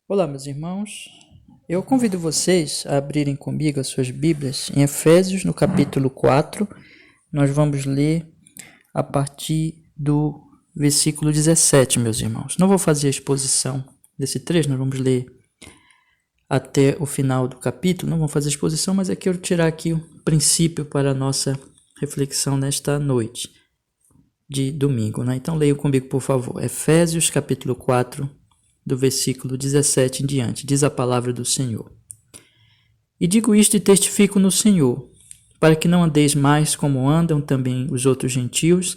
Olá, meus irmãos. Eu convido vocês a abrirem comigo as suas Bíblias em Efésios, no capítulo 4. Nós vamos ler a partir do versículo 17, meus irmãos. Não vou fazer a exposição desse trecho, nós vamos ler até o final do capítulo. Não vou fazer a exposição, mas eu quero tirar aqui o princípio para a nossa reflexão nesta noite de domingo, né? Então leiam comigo, por favor. Efésios, capítulo 4, do versículo 17 em diante, diz a palavra do Senhor. E digo isto e testifico no Senhor, para que não andeis mais como andam também os outros gentios,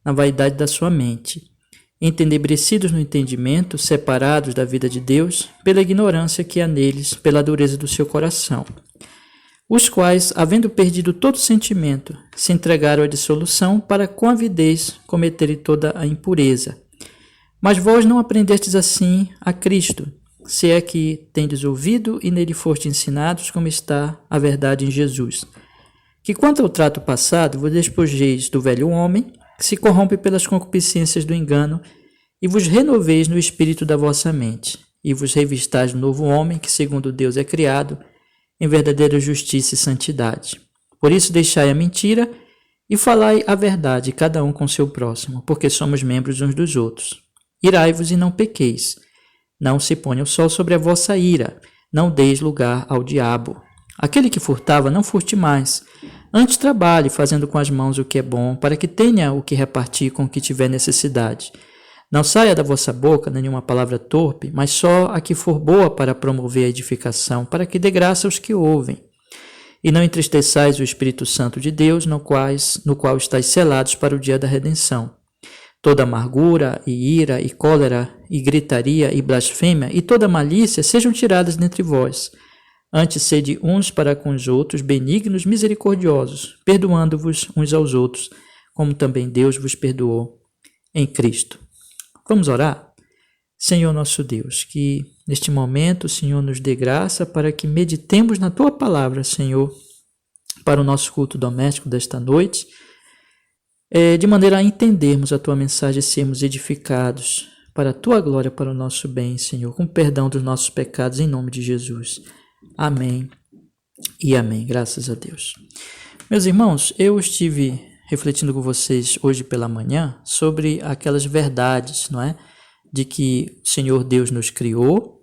na vaidade da sua mente, entenebrecidos no entendimento, separados da vida de Deus, pela ignorância que há neles, pela dureza do seu coração, os quais, havendo perdido todo sentimento, se entregaram à dissolução para com avidez cometerem toda a impureza. Mas vós não aprendestes assim a Cristo, se é que tendes ouvido e nele foste ensinados como está a verdade em Jesus. Que quanto ao trato passado, vos despojeis do velho homem, que se corrompe pelas concupiscências do engano, e vos renoveis no espírito da vossa mente, e vos revistais do novo homem, que segundo Deus é criado, em verdadeira justiça e santidade. Por isso deixai a mentira e falai a verdade, cada um com seu próximo, porque somos membros uns dos outros. Irai-vos e não pequeis. Não se ponha o sol sobre a vossa ira. Não deis lugar ao diabo. Aquele que furtava, não furte mais. Antes trabalhe, fazendo com as mãos o que é bom, para que tenha o que repartir com o que tiver necessidade. Não saia da vossa boca nenhuma palavra torpe, mas só a que for boa para promover a edificação, para que dê graça aos que ouvem. E não entristeçais o Espírito Santo de Deus, no qual estáis selados para o dia da redenção. Toda amargura, e ira, e cólera, e gritaria, e blasfêmia, e toda malícia sejam tiradas dentre vós. Antes sede uns para com os outros, benignos, misericordiosos, perdoando-vos uns aos outros, como também Deus vos perdoou em Cristo. Vamos orar? Senhor nosso Deus, que neste momento o Senhor nos dê graça para que meditemos na Tua palavra, Senhor, para o nosso culto doméstico desta noite, de maneira a entendermos a Tua mensagem e sermos edificados para a Tua glória, para o nosso bem, Senhor, com perdão dos nossos pecados, em nome de Jesus. Amém e amém. Graças a Deus. Meus irmãos, eu estive refletindo com vocês hoje pela manhã sobre aquelas verdades, não é? De que o Senhor Deus nos criou,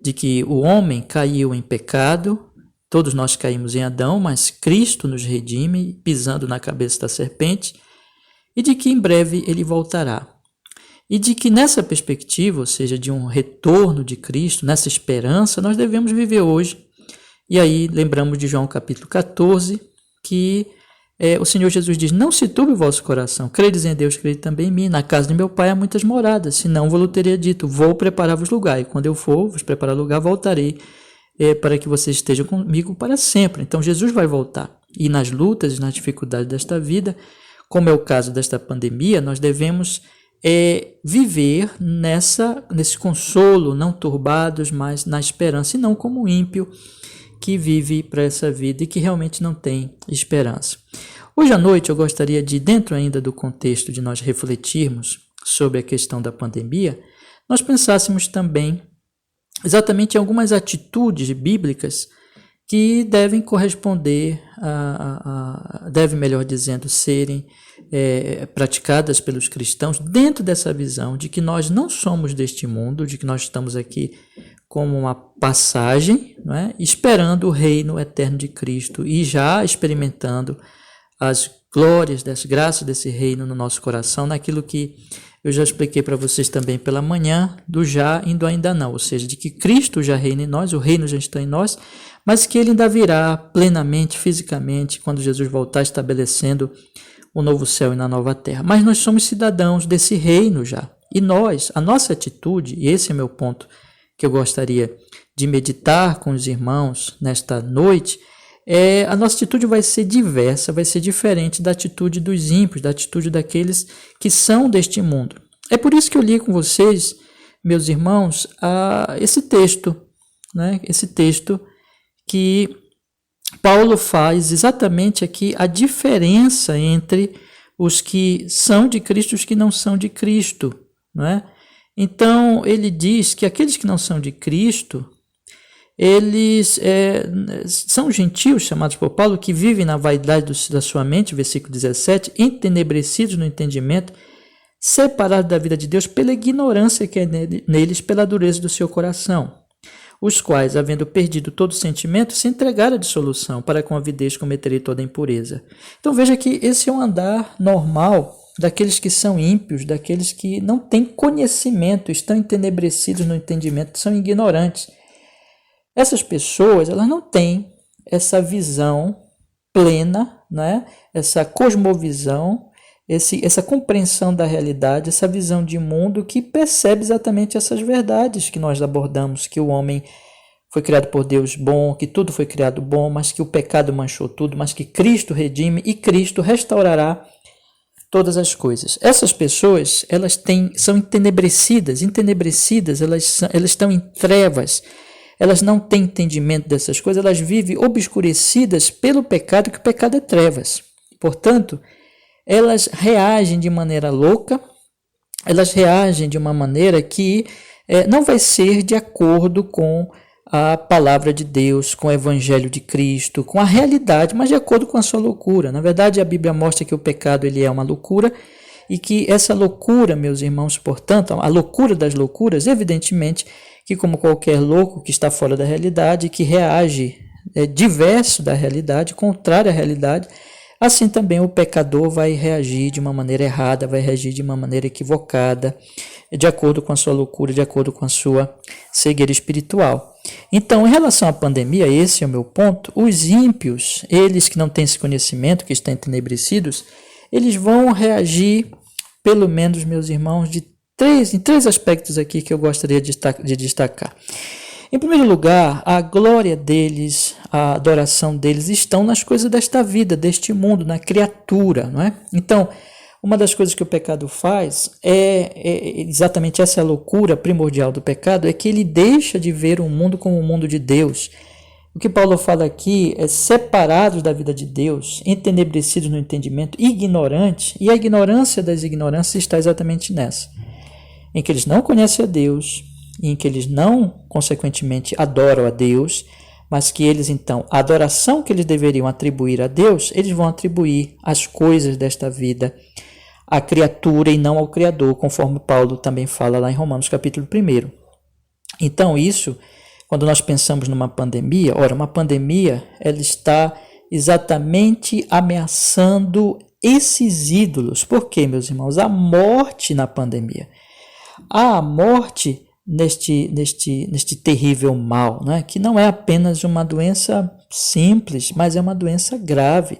de que o homem caiu em pecado, todos nós caímos em Adão, mas Cristo nos redime, pisando na cabeça da serpente, e de que em breve ele voltará. E de que nessa perspectiva, ou seja, de um retorno de Cristo, nessa esperança, nós devemos viver hoje. E aí lembramos de João capítulo 14, que o Senhor Jesus diz: não se turbe o vosso coração, credes em Deus, crede também em mim. Na casa de meu pai há muitas moradas, senão vos teria dito, vou preparar-vos lugar, e quando eu for vos preparar lugar, voltarei para que vocês estejam comigo para sempre. Então Jesus vai voltar. E nas lutas e nas dificuldades desta vida, como é o caso desta pandemia, nós devemos viver nesse consolo, não turbados, mas na esperança, e não como o ímpio que vive para essa vida e que realmente não tem esperança. Hoje à noite eu gostaria de, dentro ainda do contexto de nós refletirmos sobre a questão da pandemia, nós pensássemos também exatamente em algumas atitudes bíblicas que devem corresponder, devem, melhor dizendo, serem praticadas pelos cristãos dentro dessa visão de que nós não somos deste mundo, de que nós estamos aqui como uma passagem, não é? Esperando o reino eterno de Cristo e já experimentando as glórias, das graças desse reino no nosso coração, naquilo que eu já expliquei para vocês também pela manhã, do já indo ainda não, ou seja, de que Cristo já reina em nós, o reino já está em nós, mas que ele ainda virá plenamente, fisicamente, quando Jesus voltar, estabelecendo o novo céu e na nova terra. Mas nós somos cidadãos desse reino já. E nós, a nossa atitude, e esse é meu ponto que eu gostaria de meditar com os irmãos nesta noite, a nossa atitude vai ser diversa, vai ser diferente da atitude dos ímpios, da atitude daqueles que são deste mundo. É por isso que eu li com vocês, meus irmãos, esse texto, né? Esse texto que Paulo faz exatamente aqui a diferença entre os que são de Cristo e os que não são de Cristo, não é? Então, ele diz que aqueles que não são de Cristo, eles são gentios, chamados por Paulo, que vivem na vaidade da sua mente, versículo 17, entenebrecidos no entendimento, separados da vida de Deus pela ignorância que é neles, pela dureza do seu coração, os quais, havendo perdido todo sentimento, se entregaram à dissolução, para com avidez cometerem toda impureza. Então veja que esse é um andar normal daqueles que são ímpios, daqueles que não têm conhecimento, estão entenebrecidos no entendimento, são ignorantes. Essas pessoas, elas não têm essa visão plena, né? Essa cosmovisão, essa compreensão da realidade, essa visão de mundo que percebe exatamente essas verdades que nós abordamos, que o homem foi criado por Deus bom, que tudo foi criado bom, mas que o pecado manchou tudo, mas que Cristo redime e Cristo restaurará todas as coisas. Essas pessoas, elas são entenebrecidas, elas estão em trevas, elas não têm entendimento dessas coisas, elas vivem obscurecidas pelo pecado, que o pecado é trevas. Portanto, elas reagem de maneira louca, elas reagem de uma maneira que não vai ser de acordo com a palavra de Deus, com o evangelho de Cristo, com a realidade, mas de acordo com a sua loucura. Na verdade, a Bíblia mostra que o pecado ele é uma loucura e que essa loucura, meus irmãos, portanto, a loucura das loucuras, evidentemente, que como qualquer louco que está fora da realidade, que reage diverso da realidade, contrário à realidade, assim também o pecador vai reagir de uma maneira errada, vai reagir de uma maneira equivocada, de acordo com a sua loucura, de acordo com a sua cegueira espiritual. Então, em relação à pandemia, esse é o meu ponto, os ímpios, eles que não têm esse conhecimento, que estão entenebrecidos, eles vão reagir, pelo menos, meus irmãos, em três aspectos aqui que eu gostaria de destacar. Em primeiro lugar, a glória deles, a adoração deles estão nas coisas desta vida, deste mundo, na criatura, não é? Então, uma das coisas que o pecado faz exatamente essa loucura primordial do pecado, é que ele deixa de ver o mundo como o mundo de Deus. O que Paulo fala aqui é separados da vida de Deus, entenebrecidos no entendimento, ignorantes, e a ignorância das ignorâncias está exatamente nessa, em que eles não conhecem a Deus, em que eles não, consequentemente, adoram a Deus, mas que eles, então, a adoração que eles deveriam atribuir a Deus, eles vão atribuir às coisas desta vida, à criatura e não ao Criador, conforme Paulo também fala lá em Romanos capítulo 1. Então, isso, quando nós pensamos numa pandemia, uma pandemia, ela está exatamente ameaçando esses ídolos. Por quê, meus irmãos? A morte na pandemia. A morte neste terrível mal, né? Que não é apenas uma doença simples, mas é uma doença grave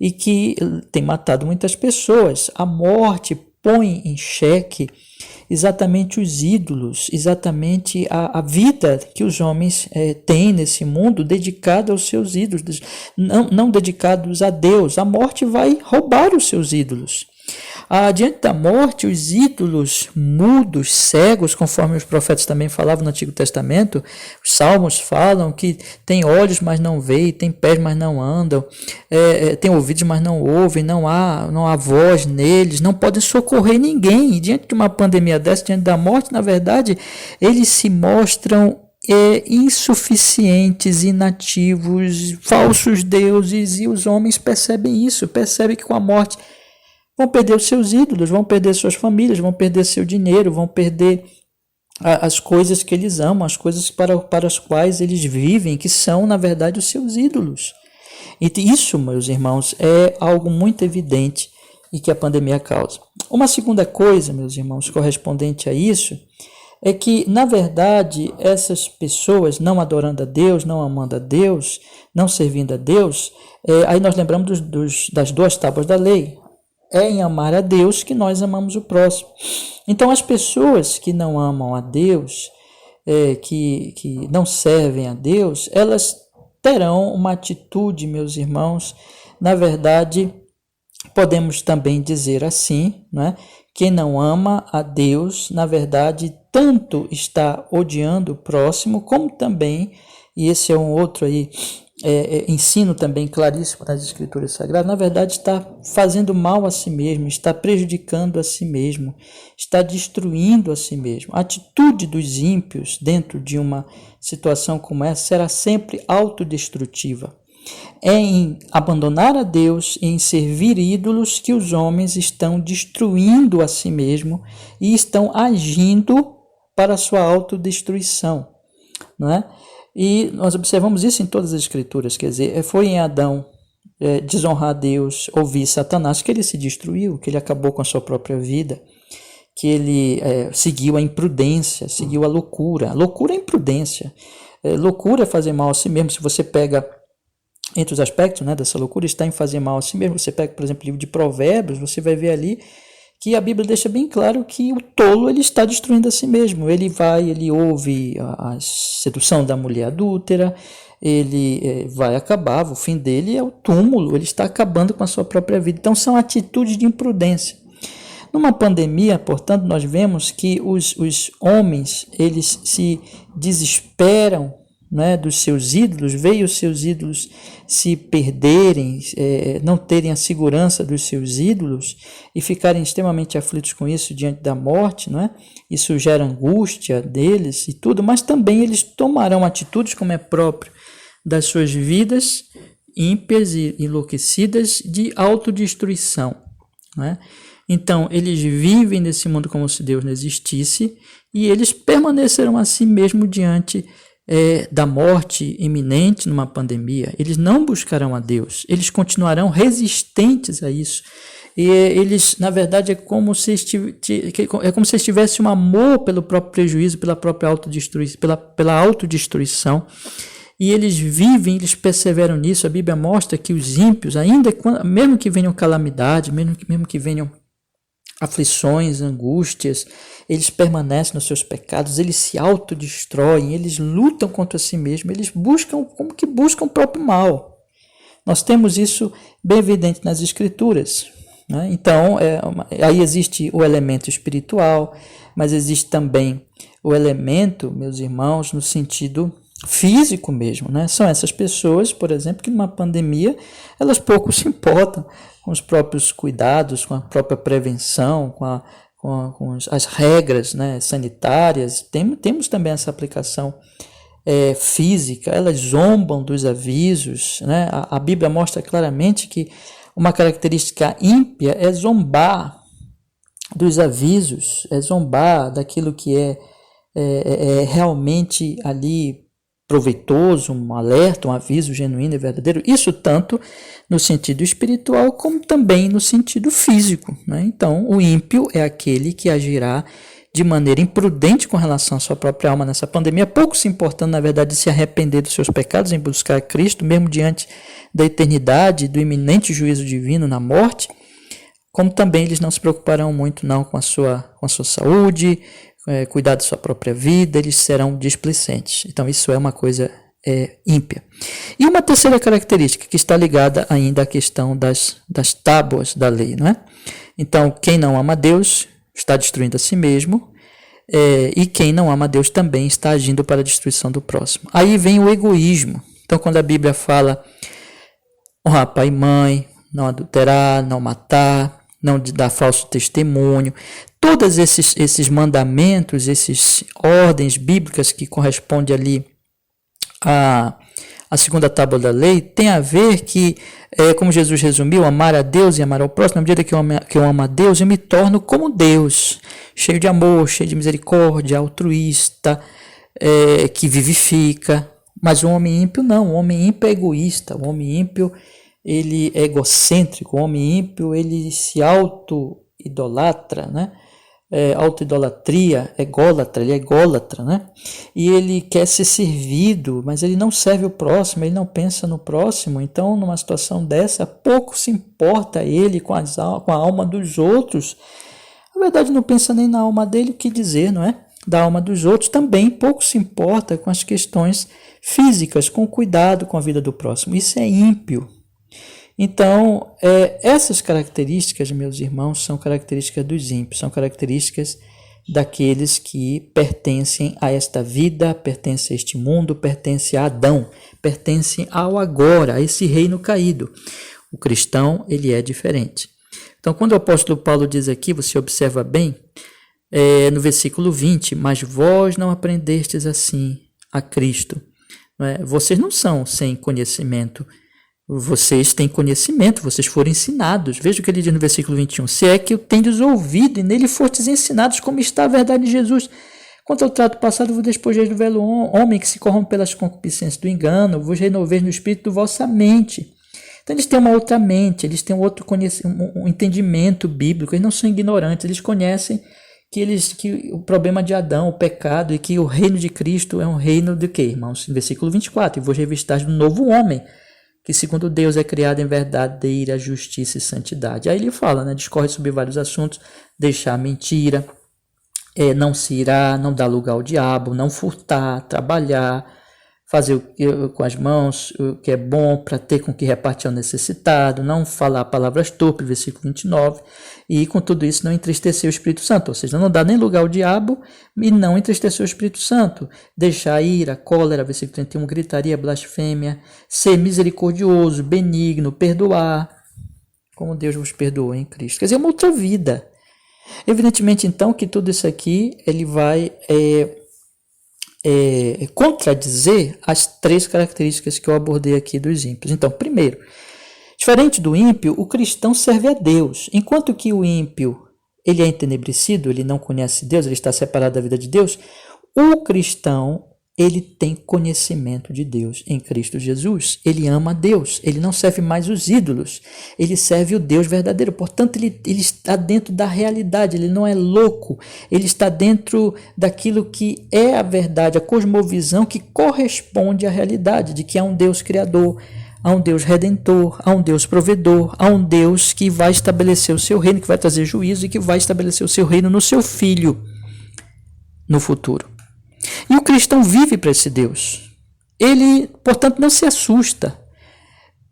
e que tem matado muitas pessoas. A morte põe em xeque exatamente os ídolos, exatamente a vida que os homens têm nesse mundo dedicada aos seus ídolos, não dedicados a Deus. A morte vai roubar os seus ídolos. Diante da morte, os ídolos mudos, cegos, conforme os profetas também falavam no Antigo Testamento, os salmos falam que tem olhos, mas não veem, tem pés, mas não andam, tem ouvidos, mas não ouvem, não há voz neles, não podem socorrer ninguém. E diante de uma pandemia dessa, diante da morte, na verdade, eles se mostram insuficientes, inativos, falsos deuses, e os homens percebem isso, percebem que com a morte vão perder os seus ídolos, vão perder suas famílias, vão perder seu dinheiro, vão perder as coisas que eles amam, as coisas para as quais eles vivem, que são, na verdade, os seus ídolos. E isso, meus irmãos, é algo muito evidente e que a pandemia causa. Uma segunda coisa, meus irmãos, correspondente a isso, é que, na verdade, essas pessoas não adorando a Deus, não amando a Deus, não servindo a Deus, aí nós lembramos das 2 tábuas da lei. É em amar a Deus que nós amamos o próximo. Então, as pessoas que não amam a Deus, que não servem a Deus, elas terão uma atitude, meus irmãos, na verdade, podemos também dizer assim, né? Quem não ama a Deus, na verdade, tanto está odiando o próximo, como também, e esse é um outro aí ensino também claríssimo das Escrituras Sagradas, na verdade está fazendo mal a si mesmo, está prejudicando a si mesmo, está destruindo a si mesmo. A atitude dos ímpios dentro de uma situação como essa será sempre autodestrutiva. É em abandonar a Deus e em servir ídolos que os homens estão destruindo a si mesmo e estão agindo para a sua autodestruição, não é? E nós observamos isso em todas as Escrituras, quer dizer, foi em Adão desonrar a Deus, ouvir Satanás, que ele se destruiu, que ele acabou com a sua própria vida, que ele seguiu a imprudência, seguiu a loucura. Loucura é imprudência. Loucura é fazer mal a si mesmo. Se você pega, entre os aspectos, né, dessa loucura, está em fazer mal a si mesmo. Você pega, por exemplo, o livro de Provérbios, você vai ver ali que a Bíblia deixa bem claro que o tolo ele está destruindo a si mesmo. Ele ouve a sedução da mulher adúltera, ele vai acabar, o fim dele é o túmulo, ele está acabando com a sua própria vida. Então são atitudes de imprudência. Numa pandemia, portanto, nós vemos que os homens eles se desesperam, né, dos seus ídolos, veio os seus ídolos se perderem, não terem a segurança dos seus ídolos e ficarem extremamente aflitos com isso diante da morte, não é? Isso gera angústia deles e tudo, mas também eles tomarão atitudes, como é próprio das suas vidas ímpias e enlouquecidas, de autodestruição, não é? Então, eles vivem nesse mundo como se Deus não existisse e eles permanecerão assim mesmo diante da morte iminente numa pandemia. Eles não buscarão a Deus, eles continuarão resistentes a isso. E eles, na verdade, é como se eles tivessem um amor pelo próprio prejuízo, pela própria autodestruição, pela autodestruição. E eles vivem, eles perseveram nisso. A Bíblia mostra que os ímpios, mesmo que venham calamidades, mesmo que venham aflições, angústias, eles permanecem nos seus pecados, eles se autodestroem, eles lutam contra si mesmos, eles buscam, como que buscam o próprio mal. Nós temos isso bem evidente nas Escrituras, né? Então, aí existe o elemento espiritual, mas existe também o elemento, meus irmãos, no sentido físico mesmo, né? São essas pessoas, por exemplo, que numa pandemia, elas pouco se importam com os próprios cuidados, com a própria prevenção, com as regras, né, sanitárias. Temos também essa aplicação física, elas zombam dos avisos, né? A Bíblia mostra claramente que uma característica ímpia é zombar dos avisos, é zombar daquilo que é realmente ali proveitoso, um alerta, um aviso genuíno e verdadeiro, isso tanto no sentido espiritual como também no sentido físico, né? Então, o ímpio é aquele que agirá de maneira imprudente com relação à sua própria alma nessa pandemia, pouco se importando, na verdade, de se arrepender dos seus pecados, em buscar Cristo, mesmo diante da eternidade, do iminente juízo divino na morte, como também eles não se preocuparão muito não com a sua saúde, cuidar da sua própria vida, eles serão displicentes. Então isso é uma coisa ímpia. E uma terceira característica que está ligada ainda à questão das tábuas da lei, não é? Então quem não ama Deus está destruindo a si mesmo, e quem não ama Deus também está agindo para a destruição do próximo. Aí vem o egoísmo. Então quando a Bíblia fala honrar pai e mãe, não adulterar, não matar, não dar falso testemunho, todos esses mandamentos, essas ordens bíblicas que correspondem ali à segunda tábua da lei, tem a ver que, como Jesus resumiu, amar a Deus e amar ao próximo. Na medida que eu amo a Deus, eu me torno como Deus, cheio de amor, cheio de misericórdia, altruísta, que vivifica. Mas o homem ímpio não, o homem ímpio é egoísta, o homem ímpio ele é egocêntrico, o homem ímpio ele se auto-idolatra, né? Auto-idolatria, ele é ególatra, né? E ele quer ser servido, mas ele não serve o próximo, ele não pensa no próximo. Então, numa situação dessa, pouco se importa ele com a alma dos outros. Na verdade, não pensa nem na alma dele, o que dizer, não é? Da alma dos outros, também pouco se importa com as questões físicas, com o cuidado com a vida do próximo. Isso é ímpio. Então, essas características, meus irmãos, são características dos ímpios, são características daqueles que pertencem a esta vida, pertencem a este mundo, pertencem a Adão, pertencem ao agora, a esse reino caído. O cristão, ele é diferente. Então, quando o apóstolo Paulo diz aqui, você observa bem, no versículo 20, mas vós não aprendestes assim a Cristo. Vocês não são sem conhecimento, vocês têm conhecimento, vocês foram ensinados. Veja o que ele diz no versículo 21. Se é que o tendes ouvido e nele fostes ensinados como está a verdade de Jesus. Quanto ao trato passado, vos despojeis do velho homem que se corrompe pelas concupiscências do engano, vos renoveis no espírito da vossa mente. Então eles têm uma outra mente, eles têm um entendimento bíblico, eles não são ignorantes, eles conhecem que o problema de Adão, o pecado, e que o reino de Cristo é um reino de quê, irmãos? No versículo 24, e vos revistais do novo homem, que segundo Deus é criado em verdadeira justiça e santidade. Aí ele fala, discorre sobre vários assuntos, deixar a mentira, não se irar, não dar lugar ao diabo, não furtar, trabalhar, fazer com as mãos o que é bom para ter com que repartir ao necessitado, não falar palavras torpes, versículo 29, e com tudo isso não entristecer o Espírito Santo, ou seja, não dar nem lugar ao diabo e não entristecer o Espírito Santo, deixar a ira, a cólera, versículo 31, gritaria, blasfêmia, ser misericordioso, benigno, perdoar, como Deus vos perdoou em Cristo. Quer dizer, uma outra vida. Evidentemente, então, que tudo isso aqui ele vai contradizer as três características que eu abordei aqui dos ímpios. Então, primeiro, diferente do ímpio, o cristão serve a Deus. Enquanto que o ímpio ele é entenebrecido, ele não conhece Deus, ele está separado da vida de Deus, o cristão ele tem conhecimento de Deus em Cristo Jesus. Ele ama Deus, ele não serve mais os ídolos, ele serve o Deus verdadeiro. Portanto, ele está dentro da realidade, ele não é louco, ele está dentro daquilo que é a verdade, a cosmovisão que corresponde à realidade, de que há um Deus criador, há um Deus redentor, há um Deus provedor, há um Deus que vai estabelecer o seu reino, que vai trazer juízo e que vai estabelecer o seu reino no seu Filho no futuro. E o cristão vive para esse Deus. Ele, portanto, não se assusta.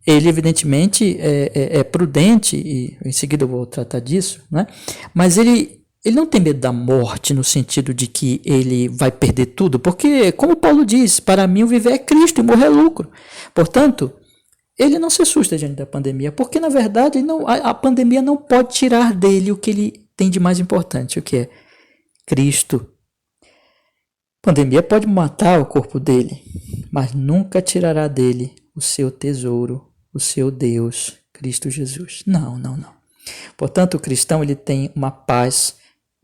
Ele, evidentemente, é prudente, e em seguida eu vou tratar disso, mas ele não tem medo da morte no sentido de que ele vai perder tudo, porque, como Paulo diz, para mim o viver é Cristo e morrer é lucro. Portanto, ele não se assusta diante da pandemia, porque, na verdade, a pandemia não pode tirar dele o que ele tem de mais importante, o que é Cristo. A pandemia pode matar o corpo dele, mas nunca tirará dele o seu tesouro, o seu Deus, Cristo Jesus. Não. Portanto, o cristão ele tem uma paz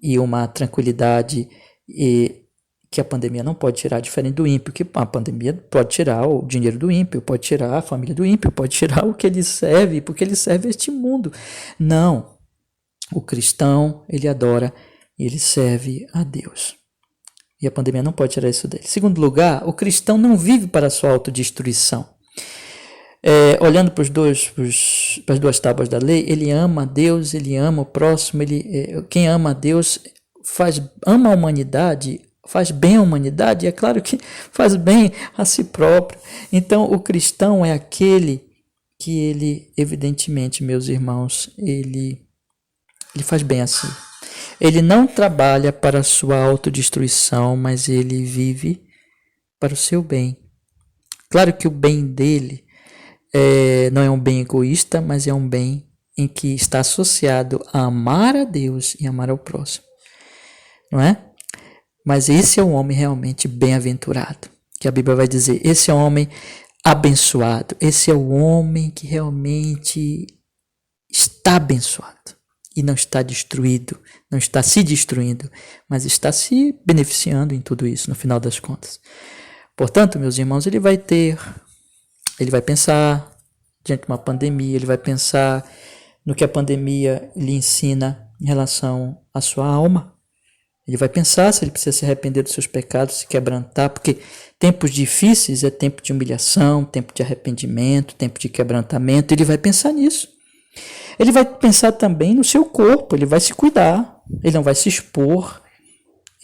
e uma tranquilidade que a pandemia não pode tirar, diferente do ímpio, que a pandemia pode tirar o dinheiro do ímpio, pode tirar a família do ímpio, pode tirar o que ele serve, porque ele serve este mundo. Não, o cristão ele adora e ele serve a Deus. E a pandemia não pode tirar isso dele. Segundo lugar, o cristão não vive para a sua autodestruição. Olhando para as duas tábuas da lei, ele ama a Deus, ele ama o próximo, quem ama a Deus ama a humanidade, faz bem à humanidade, e é claro que faz bem a si próprio. Então, o cristão é aquele que ele, evidentemente, meus irmãos, ele faz bem a si. Ele não trabalha para a sua autodestruição, mas ele vive para o seu bem. Claro que o bem dele não é um bem egoísta, mas é um bem em que está associado a amar a Deus e amar ao próximo. Não é? Mas esse é um homem realmente bem-aventurado, que a Bíblia vai dizer, esse é um homem abençoado, esse é o homem que realmente está abençoado. E não está destruído, não está se destruindo, mas está se beneficiando em tudo isso, no final das contas. Portanto, meus irmãos, ele vai pensar diante de uma pandemia, ele vai pensar no que a pandemia lhe ensina em relação à sua alma. Ele vai pensar se ele precisa se arrepender dos seus pecados, se quebrantar, porque tempos difíceis é tempo de humilhação, tempo de arrependimento, tempo de quebrantamento, ele vai pensar nisso. Ele vai pensar também no seu corpo, ele vai se cuidar, ele não vai se expor,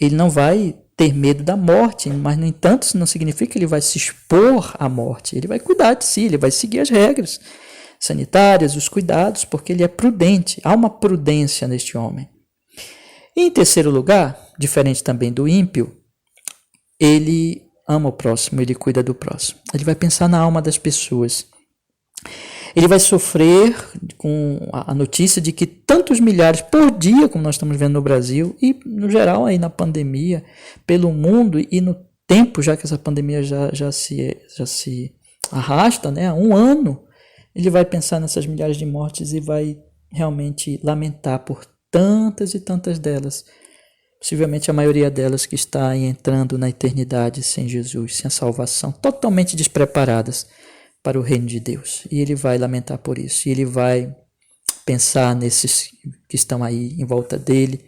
ele não vai ter medo da morte, mas, no entanto, isso não significa que ele vai se expor à morte, ele vai cuidar de si, ele vai seguir as regras sanitárias, os cuidados, porque ele é prudente, há uma prudência neste homem. E em terceiro lugar, diferente também do ímpio, ele ama o próximo, ele cuida do próximo. Ele vai pensar na alma das pessoas. Ele vai sofrer com a notícia de que tantos milhares por dia, como nós estamos vendo no Brasil, e no geral aí na pandemia, pelo mundo e no tempo, já que essa pandemia já se arrasta, né, há um ano, ele vai pensar nessas milhares de mortes e vai realmente lamentar por tantas e tantas delas, possivelmente a maioria delas que está entrando na eternidade sem Jesus, sem a salvação, totalmente despreparadas para o reino de Deus. E ele vai lamentar por isso. E ele vai pensar nesses que estão aí em volta dele,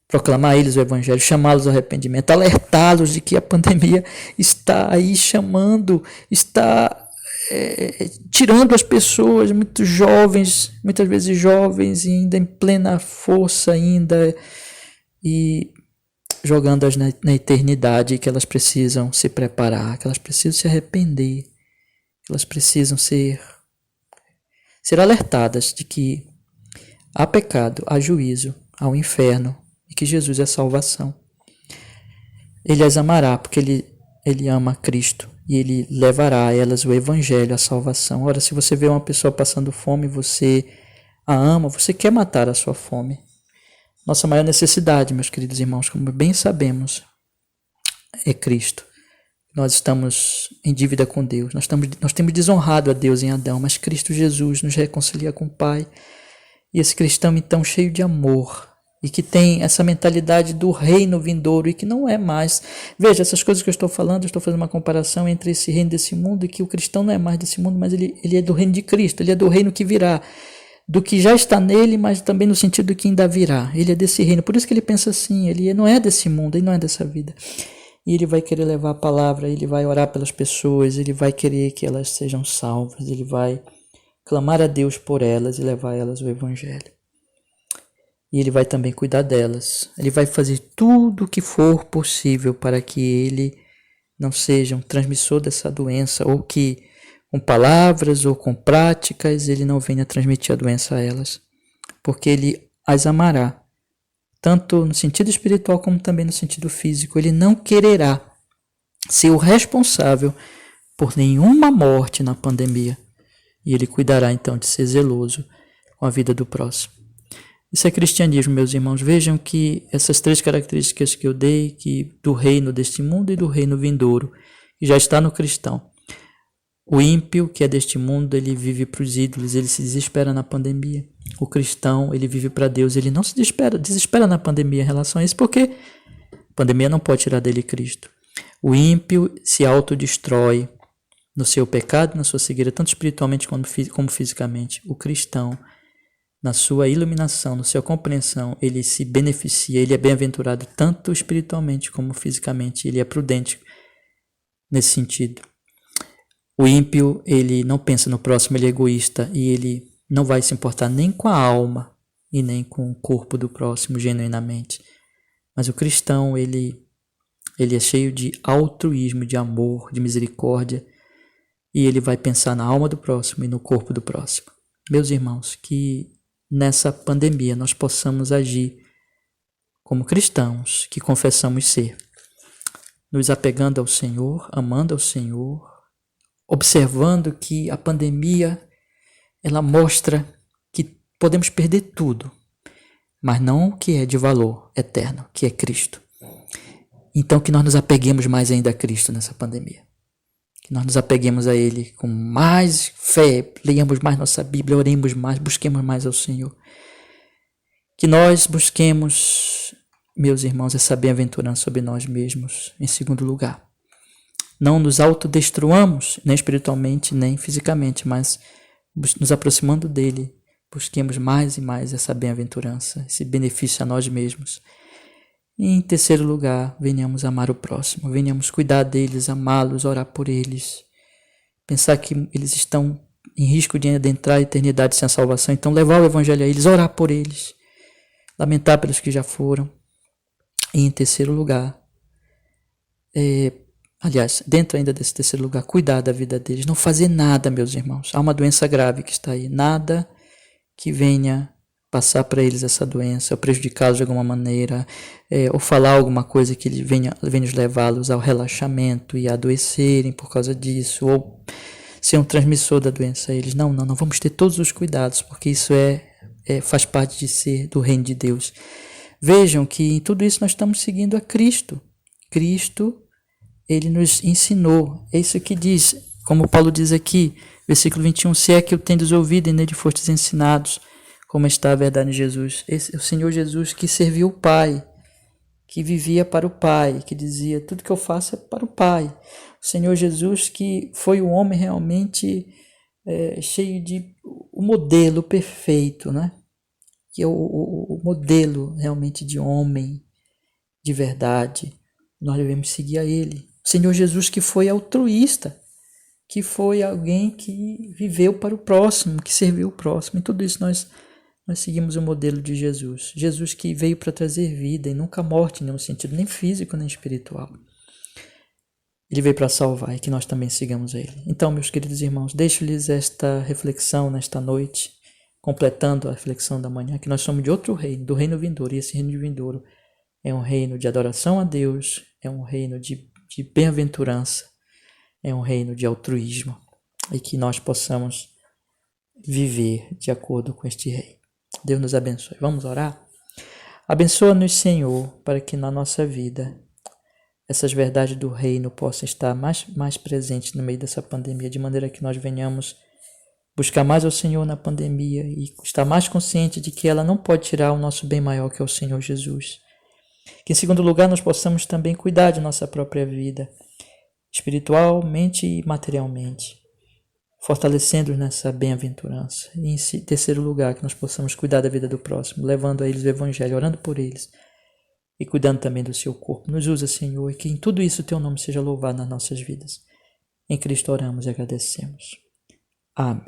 proclamar a eles o evangelho, chamá-los ao arrependimento, alertá-los de que a pandemia está aí chamando, está tirando as pessoas muito jovens, muitas vezes jovens, e ainda em plena força ainda, e jogando-as na eternidade, que elas precisam se preparar, que elas precisam se arrepender, que elas precisam ser alertadas de que há pecado, há juízo, há um inferno, e que Jesus é a salvação. Ele as amará porque ele ama Cristo, e ele levará a elas o evangelho, a salvação. Ora, se você vê uma pessoa passando fome, você a ama, você quer matar a sua fome. Nossa maior necessidade, meus queridos irmãos, como bem sabemos, é Cristo. Nós estamos em dívida com Deus, nós temos desonrado a Deus em Adão, mas Cristo Jesus nos reconcilia com o Pai. E esse cristão, então, cheio de amor, e que tem essa mentalidade do reino vindouro, e que não é mais... Veja, essas coisas que eu estou falando, eu estou fazendo uma comparação entre esse reino desse mundo, e que o cristão não é mais desse mundo, mas ele é do reino de Cristo, ele é do reino que virá, do que já está nele, mas também no sentido do que ainda virá. Ele é desse reino, por isso que ele pensa assim, ele não é desse mundo, ele não é dessa vida. E ele vai querer levar a palavra, ele vai orar pelas pessoas, ele vai querer que elas sejam salvas, ele vai clamar a Deus por elas e levar elas o evangelho. E ele vai também cuidar delas. Ele vai fazer tudo o que for possível para que ele não seja um transmissor dessa doença, ou que com palavras ou com práticas ele não venha transmitir a doença a elas, porque ele as amará, tanto no sentido espiritual como também no sentido físico. Ele não quererá ser o responsável por nenhuma morte na pandemia, e ele cuidará então de ser zeloso com a vida do próximo. Isso é cristianismo, meus irmãos. Vejam que essas três características que eu dei, que do reino deste mundo e do reino vindouro, que já está no cristão. O ímpio, que é deste mundo, ele vive para os ídolos, ele se desespera na pandemia. O cristão, ele vive para Deus, ele não se desespera na pandemia em relação a isso, porque a pandemia não pode tirar dele Cristo. O ímpio se autodestrói no seu pecado, na sua cegueira, tanto espiritualmente como fisicamente. O cristão, na sua iluminação, na sua compreensão, ele se beneficia, ele é bem-aventurado tanto espiritualmente como fisicamente, ele é prudente nesse sentido. O ímpio, ele não pensa no próximo, ele é egoísta, e ele não vai se importar nem com a alma e nem com o corpo do próximo genuinamente. Mas o cristão, ele é cheio de altruísmo, de amor, de misericórdia, e ele vai pensar na alma do próximo e no corpo do próximo. Meus irmãos, que nessa pandemia nós possamos agir como cristãos que confessamos ser, nos apegando ao Senhor, amando ao Senhor, observando que a pandemia, ela mostra que podemos perder tudo, mas não o que é de valor eterno, que é Cristo. Então que nós nos apeguemos mais ainda a Cristo nessa pandemia. Que nós nos apeguemos a Ele com mais fé, leiamos mais nossa Bíblia, oremos mais, busquemos mais ao Senhor. Que nós busquemos, meus irmãos, essa bem-aventurança sobre nós mesmos, em segundo lugar. Não nos autodestruamos, nem espiritualmente, nem fisicamente, mas nos aproximando dele, busquemos mais e mais essa bem-aventurança, esse benefício a nós mesmos. E em terceiro lugar, venhamos amar o próximo, venhamos cuidar deles, amá-los, orar por eles, pensar que eles estão em risco de adentrar a eternidade sem a salvação, então levar o evangelho a eles, orar por eles, lamentar pelos que já foram. E em terceiro lugar, aliás, dentro ainda desse terceiro lugar, cuidar da vida deles, não fazer nada, meus irmãos. Há uma doença grave que está aí, nada que venha passar para eles essa doença, ou prejudicá-los de alguma maneira, ou falar alguma coisa que ele venha nos levá-los ao relaxamento e a adoecerem por causa disso, ou ser um transmissor da doença a eles. Não, vamos ter todos os cuidados, porque isso faz parte de ser do reino de Deus. Vejam que em tudo isso nós estamos seguindo a Cristo. Cristo, ele nos ensinou. É isso que diz, como Paulo diz aqui, versículo 21, se é que o tendes ouvido e nele fostes ensinados, como está a verdade em Jesus. Esse é o Senhor Jesus que serviu o Pai, que vivia para o Pai, que dizia, tudo que eu faço é para o Pai. O Senhor Jesus que foi o homem realmente cheio de... o modelo perfeito, né? Que é o modelo realmente de homem, de verdade. Nós devemos seguir a ele. O Senhor Jesus que foi altruísta, que foi alguém que viveu para o próximo, que serviu o próximo. Em tudo isso nós seguimos o modelo de Jesus. Jesus que veio para trazer vida e nunca morte em nenhum sentido, nem físico, nem espiritual. Ele veio para salvar e que nós também sigamos ele. Então, meus queridos irmãos, deixo-lhes esta reflexão nesta noite, completando a reflexão da manhã, que nós somos de outro reino, do reino vindouro, e esse reino vindouro é um reino de adoração a Deus, é um reino de bem-aventurança, é um reino de altruísmo, e que nós possamos viver de acordo com este rei. Deus nos abençoe. Vamos orar? Abençoa-nos, Senhor, para que na nossa vida essas verdades do reino possam estar mais presentes no meio dessa pandemia, de maneira que nós venhamos buscar mais ao Senhor na pandemia e estar mais consciente de que ela não pode tirar o nosso bem maior, que é o Senhor Jesus. Que, em segundo lugar, nós possamos também cuidar de nossa própria vida, espiritualmente e materialmente, fortalecendo-nos nessa bem-aventurança. E, em terceiro lugar, que nós possamos cuidar da vida do próximo, levando a eles o Evangelho, orando por eles e cuidando também do seu corpo. Nos usa, Senhor, e que em tudo isso o teu nome seja louvado nas nossas vidas. Em Cristo oramos e agradecemos. Amém.